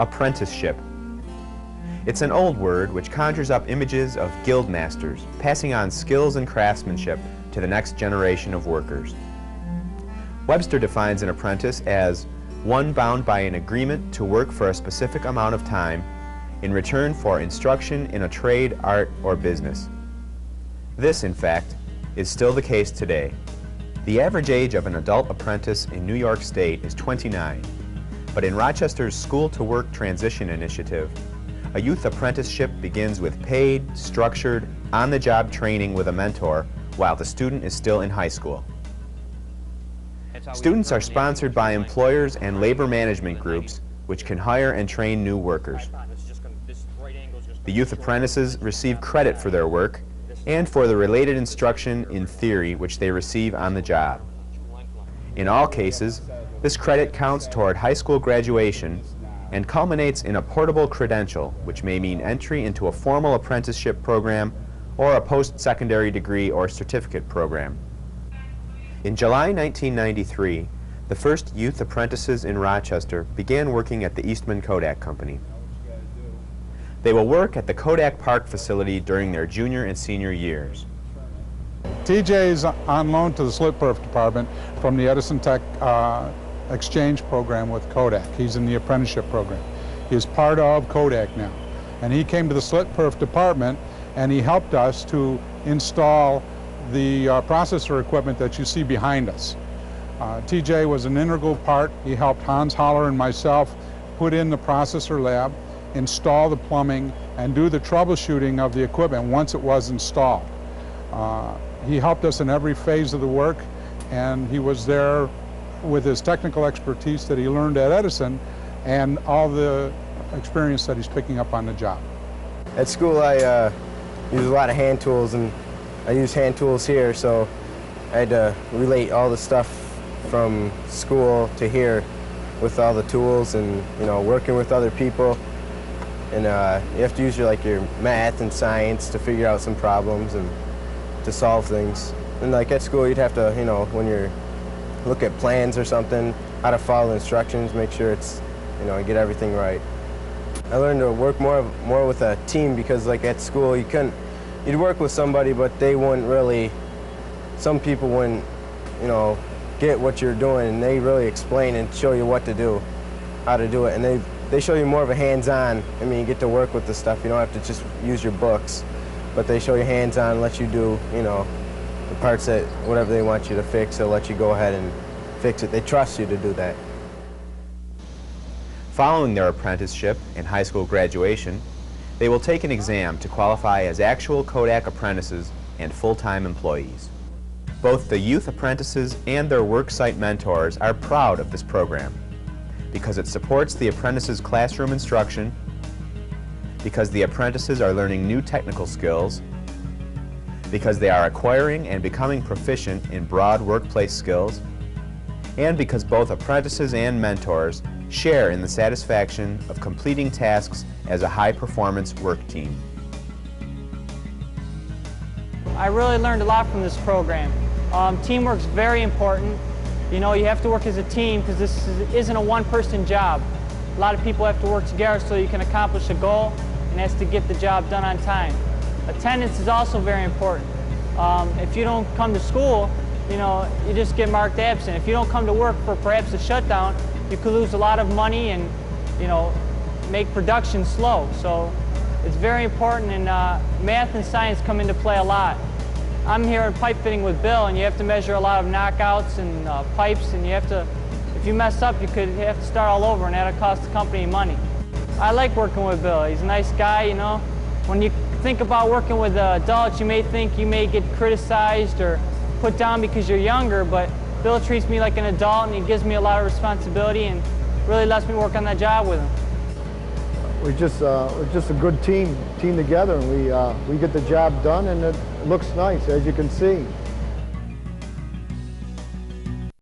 Apprenticeship. It's an old word which conjures up images of guild masters passing on skills and craftsmanship to the next generation of workers. Webster defines an apprentice as one bound by an agreement to work for a specific amount of time in return for instruction in a trade, art, or business. This, in fact, is still the case today. The average age of an adult apprentice in New York State is 29, but in Rochester's School-to-Work Transition Initiative, a youth apprenticeship begins with paid, structured, on-the-job training with a mentor while the student is still in high school. Students are sponsored by employers and labor management groups which can hire and train new workers. The youth apprentices receive credit for their work and for the related instruction in theory which they receive on the job. In all cases, this credit counts toward high school graduation and culminates in a portable credential, which may mean entry into a formal apprenticeship program or a post-secondary degree or certificate program. In July 1993, the first youth apprentices in Rochester began working at the Eastman KODAK company. They will work at the KODAK Park facility during their junior and senior years. TJ is on loan to the Slit Perf department from the Edison Tech exchange program with KODAK. He's in the apprenticeship program. He is part of KODAK now. And he came to the Slit Perf department and he helped us to install the processor equipment that you see behind us. TJ was an integral part. He helped Hans Holler and myself put in the processor lab, install the plumbing, and do the troubleshooting of the equipment once it was installed. He helped us in every phase of the work, and he was there with his technical expertise that he learned at Edison and all the experience that he's picking up on the job. At school I use a lot of hand tools, and I use hand tools here, so I had to relate all the stuff from school to here with all the tools and, you know, working with other people. And you have to use your math and science to figure out some problems and to solve things. And like at school, you'd have to, you know, when you're look at plans or something, how to follow instructions, make sure it's, you know, get everything right. I learned to work more with a team because, like, at school you'd work with somebody, but they wouldn't really, some people wouldn't, you know, get what you're doing, and they really explain and show you what to do, how to do it, and they show you more of a hands-on. I mean, you get to work with the stuff. You don't have to just use your books, but they show you hands-on, let you do, you know, the parts that whatever they want you to fix, they'll let you go ahead and fix it. They trust you to do that. Following their apprenticeship and high school graduation, they will take an exam to qualify as actual KODAK apprentices and full-time employees. Both the youth apprentices and their worksite mentors are proud of this program because it supports the apprentices' classroom instruction, because the apprentices are learning new technical skills, because they are acquiring and becoming proficient in broad workplace skills, and because both apprentices and mentors share in the satisfaction of completing tasks as a high-performance work team. I really learned a lot from this program. Teamwork's very important. You know, you have to work as a team because this isn't a one-person job. A lot of people have to work together so you can accomplish a goal, and that's to get the job done on time. Attendance is also very important. If you don't come to school, you know, you just get marked absent. If you don't come to work for perhaps a shutdown, you could lose a lot of money and, you know, make production slow. So it's very important, and math and science come into play a lot. I'm here in pipe fitting with Bill, and you have to measure a lot of knockouts and pipes, and you have to, if you mess up, you could have to start all over, and that'll cost the company money. I like working with Bill. He's a nice guy, you know. When you think about working with adults, you may think you may get criticized or put down because you're younger, but Bill treats me like an adult, and he gives me a lot of responsibility and really lets me work on that job with him. We're just a good team together, and we get the job done, and it looks nice, as you can see.